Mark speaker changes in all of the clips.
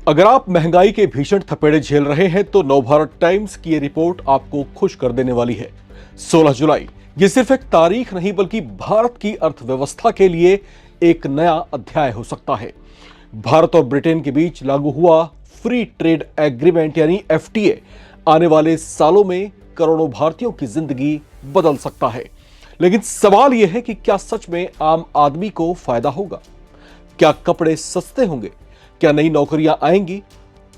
Speaker 1: अगर आप महंगाई के भीषण थपेड़े झेल रहे हैं तो नवभारत टाइम्स की ये रिपोर्ट आपको खुश कर देने वाली है। 16 जुलाई ये सिर्फ एक तारीख नहीं बल्कि भारत की अर्थव्यवस्था के लिए एक नया अध्याय हो सकता है। भारत और ब्रिटेन के बीच लागू हुआ फ्री ट्रेड एग्रीमेंट यानी एफटीए आने वाले सालों में करोड़ों भारतीयों की जिंदगी बदल सकता है। लेकिन सवाल यह है कि क्या सच में आम आदमी को फायदा होगा? क्या कपड़े सस्ते होंगे? क्या नई नौकरियां आएंगी?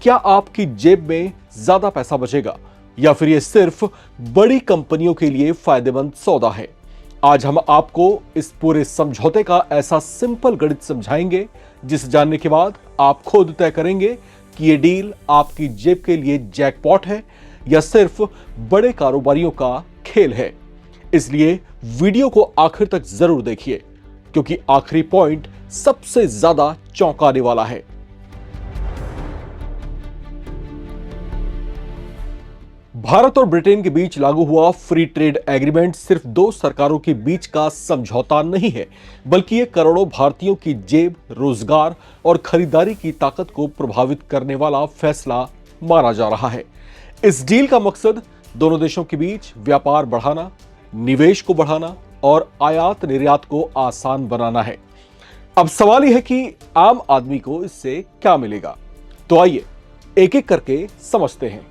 Speaker 1: क्या आपकी जेब में ज्यादा पैसा बचेगा या फिर यह सिर्फ बड़ी कंपनियों के लिए फायदेमंद सौदा है? आज हम आपको इस पूरे समझौते का ऐसा सिंपल गणित समझाएंगे जिसे जानने के बाद आप खुद तय करेंगे कि यह डील आपकी जेब के लिए जैकपॉट है या सिर्फ बड़े कारोबारियों का खेल है। इसलिए वीडियो को आखिर तक जरूर देखिए क्योंकि आखिरी पॉइंट सबसे ज्यादा चौंकाने वाला है। भारत और ब्रिटेन के बीच लागू हुआ फ्री ट्रेड एग्रीमेंट सिर्फ दो सरकारों के बीच का समझौता नहीं है, बल्कि यह करोड़ों भारतीयों की जेब, रोजगार और खरीदारी की ताकत को प्रभावित करने वाला फैसला माना जा रहा है। इस डील का मकसद दोनों देशों के बीच व्यापार बढ़ाना, निवेश को बढ़ाना और आयात निर्यात को आसान बनाना है। अब सवाल यह है कि आम आदमी को इससे क्या मिलेगा? तो आइए एक एक करके समझते हैं।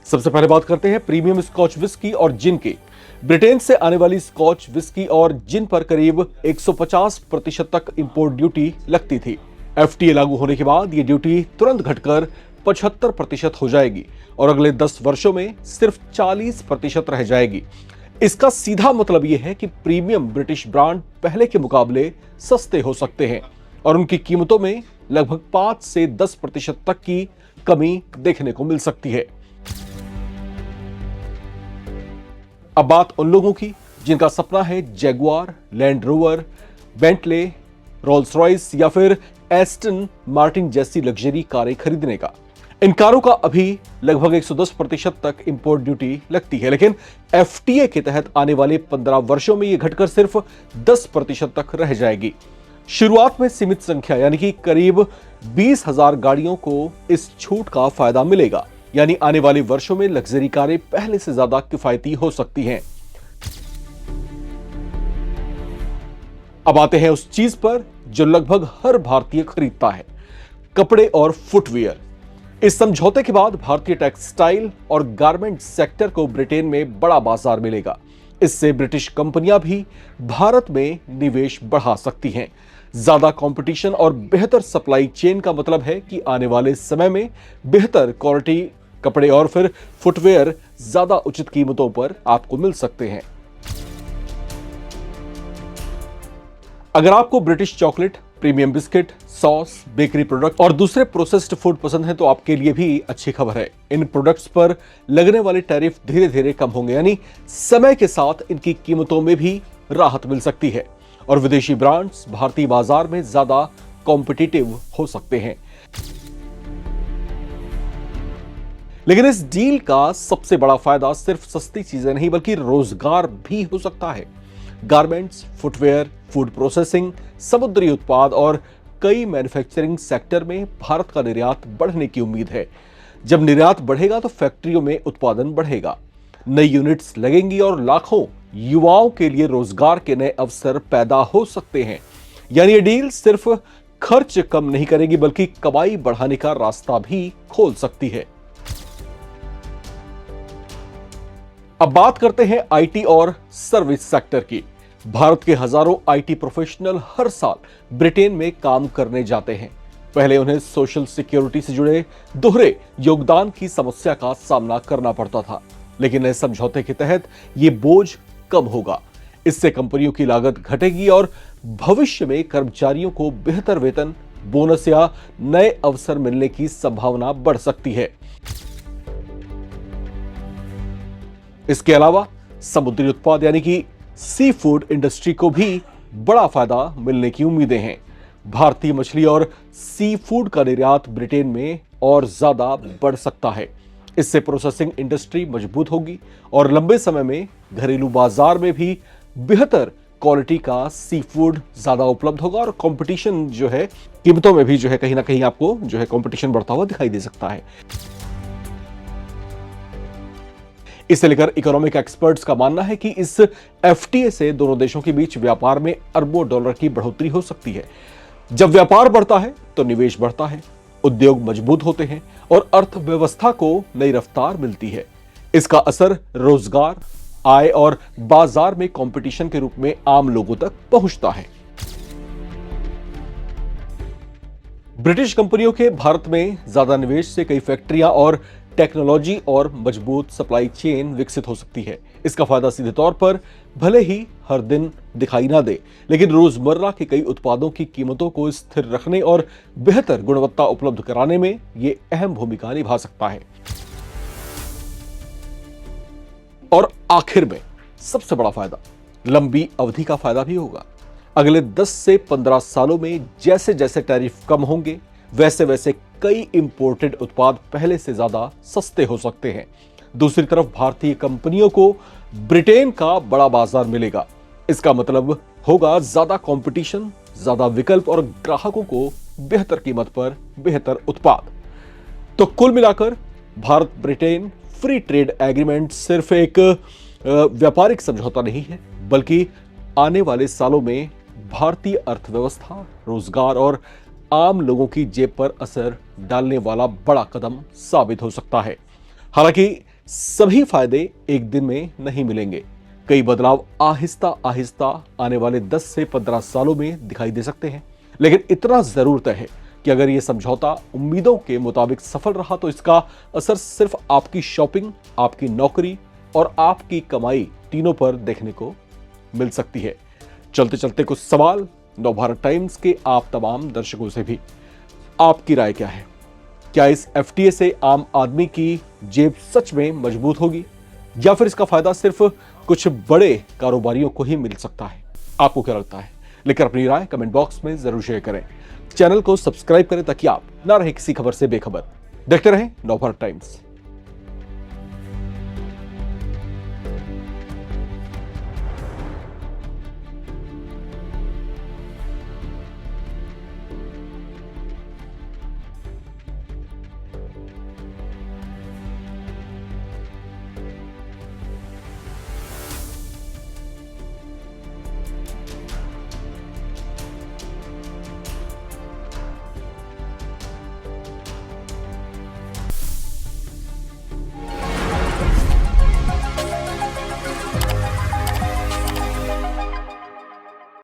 Speaker 1: सबसे पहले बात करते हैं प्रीमियम स्कॉच विस्की और जिन की। ब्रिटेन से आने वाली स्कॉच विस्की और जिन पर करीब 150% तक इंपोर्ट ड्यूटी लगती थी। एफटीए लागू होने के बाद यह ड्यूटी तुरंत घटकर 75% हो जाएगी और अगले 10 वर्षों में सिर्फ 40% रह जाएगी। इसका सीधा मतलब यह है कि प्रीमियम ब्रिटिश ब्रांड पहले के मुकाबले सस्ते हो सकते हैं और उनकी कीमतों में लगभग 5 से 10% तक की कमी देखने को मिल सकती है। अब बात उन लोगों की जिनका सपना है Jaguar, land rover, Bentley, Rolls Royce या फिर एस्टन मार्टिन जैसी लग्जरी कारें खरीदने का। इन कारों का अभी लगभग 110% तक इंपोर्ट ड्यूटी लगती है, लेकिन एफटीए के तहत आने वाले 15 वर्षों में यह घटकर सिर्फ 10% तक रह जाएगी। शुरुआत में सीमित संख्या यानी कि करीब 20,000 गाड़ियों को इस छूट का फायदा मिलेगा, यानी आने वाले वर्षों में लग्जरी कारें पहले से ज्यादा किफायती हो सकती हैं। अब आते हैं उस चीज पर जो लगभग हर भारतीय खरीदता है, कपड़े और फुटवियर। इस समझौते के बाद भारतीय टेक्सटाइल और गारमेंट सेक्टर को ब्रिटेन में बड़ा बाजार मिलेगा। इससे ब्रिटिश कंपनियां भी भारत में निवेश बढ़ा सकती हैं। ज्यादा कंपटीशन और बेहतर सप्लाई चेन का मतलब है कि आने वाले समय में बेहतर क्वालिटी कपड़े और फिर फुटवेयर ज्यादा उचित कीमतों पर आपको मिल सकते हैं। अगर आपको British chocolate, premium biscuit, sauce, bakery product और दूसरे प्रोसेस्ड फूड पसंद है तो आपके लिए भी अच्छी खबर है। इन प्रोडक्ट्स पर लगने वाले टैरिफ धीरे धीरे कम होंगे, यानी समय के साथ इनकी कीमतों में भी राहत मिल सकती है और विदेशी ब्रांड्स भारतीय बाजार में ज्यादा कॉम्पिटिटिव हो सकते हैं। लेकिन इस डील का सबसे बड़ा फायदा सिर्फ सस्ती चीजें नहीं बल्कि रोजगार भी हो सकता है। गारमेंट्स, फुटवेयर, फूड प्रोसेसिंग, समुद्री उत्पाद और कई मैन्युफैक्चरिंग सेक्टर में भारत का निर्यात बढ़ने की उम्मीद है। जब निर्यात बढ़ेगा तो फैक्ट्रियों में उत्पादन बढ़ेगा, नई यूनिट्स लगेंगी और लाखों युवाओं के लिए रोजगार के नए अवसर पैदा हो सकते हैं। यानी ये डील सिर्फ खर्च कम नहीं करेगी बल्कि कमाई बढ़ाने का रास्ता भी खोल सकती है। अब बात करते हैं आईटी और सर्विस सेक्टर की। भारत के हजारों आईटी प्रोफेशनल हर साल ब्रिटेन में काम करने जाते हैं। पहले उन्हें सोशल सिक्योरिटी से जुड़े दोहरे योगदान की समस्या का सामना करना पड़ता था, लेकिन नए समझौते के तहत यह बोझ कम होगा। इससे कंपनियों की लागत घटेगी और भविष्य में कर्मचारियों को बेहतर वेतन, बोनस या नए अवसर मिलने की संभावना बढ़ सकती है। इसके अलावा समुद्री उत्पाद यानी कि सी फूड इंडस्ट्री को भी बड़ा फायदा मिलने की उम्मीदें हैं। भारतीय मछली और सी फूड का निर्यात ब्रिटेन में और ज्यादा बढ़ सकता है। इससे प्रोसेसिंग इंडस्ट्री मजबूत होगी और लंबे समय में घरेलू बाजार में भी बेहतर क्वालिटी का सी फूड ज्यादा उपलब्ध होगा और कंपटीशन जो है कीमतों में भी जो है कहीं ना कहीं आपको जो है कंपटीशन बढ़ता हुआ दिखाई दे सकता है। इसे लेकर इकोनॉमिक एक्सपर्ट्स का मानना है कि इस एफटीए से दोनों देशों के बीच व्यापार में अरबों डॉलर की बढ़ोतरी हो सकती है। जब व्यापार बढ़ता है तो निवेश बढ़ता है, उद्योग मजबूत होते हैं और अर्थव्यवस्था को नई रफ्तार मिलती है। इसका असर रोजगार, आय और बाजार में कंपटीशन के रूप में आम लोगों तक पहुंचता है। ब्रिटिश कंपनियों के भारत में ज्यादा निवेश से कई फैक्ट्रियां और टेक्नोलॉजी और मजबूत सप्लाई चेन विकसित हो सकती है। इसका फायदा सीधे तौर पर भले ही हर दिन दिखाई ना दे, लेकिन रोजमर्रा के कई उत्पादों की कीमतों को स्थिर रखने और बेहतर गुणवत्ता उपलब्ध कराने में यह अहम भूमिका निभा सकता है। और आखिर में सबसे बड़ा फायदा लंबी अवधि का फायदा भी होगा। अगले 10 से 15 सालों में जैसे जैसे टैरिफ कम होंगे, वैसे वैसे कई इंपोर्टेड उत्पाद पहले से ज्यादा सस्ते हो सकते हैं। दूसरी तरफ भारतीय कंपनियों को ब्रिटेन का बड़ा बाजार मिलेगा। इसका मतलब होगा ज्यादा कंपटीशन, ज्यादा विकल्प और ग्राहकों को बेहतर कीमत पर बेहतर उत्पाद। तो कुल मिलाकर Bharat Britain free trade agreement सिर्फ एक व्यापारिक समझौता नहीं है, बल्कि आने वाले सालों में भारतीय अर्थव्यवस्था, रोजगार और आम लोगों की जेब पर असर डालने वाला बड़ा कदम साबित हो सकता है। हालांकि सभी फायदे एक दिन में नहीं मिलेंगे। कई बदलाव आहिस्ता आहिस्ता आने वाले 10 से 15 सालों में दिखाई दे सकते हैं, लेकिन इतना जरूर तय है कि अगर यह समझौता उम्मीदों के मुताबिक सफल रहा तो इसका असर सिर्फ आपकी शॉपिंग, आपकी नौकरी और आपकी कमाई तीनों पर देखने को मिल सकती है। चलते चलते कुछ सवाल नवभारत टाइम्स के आप तमाम दर्शकों से भी। आपकी राय क्या है? क्या इस एफटीए से आम आदमी की जेब सच में मजबूत होगी या फिर इसका फायदा सिर्फ कुछ बड़े कारोबारियों को ही मिल सकता है? आपको क्या लगता है? लेकर अपनी राय कमेंट बॉक्स में जरूर शेयर करें। चैनल को सब्सक्राइब करें ताकि आप ना रहे किसी खबर से बेखबर। देखते रहें नवभारत टाइम्स।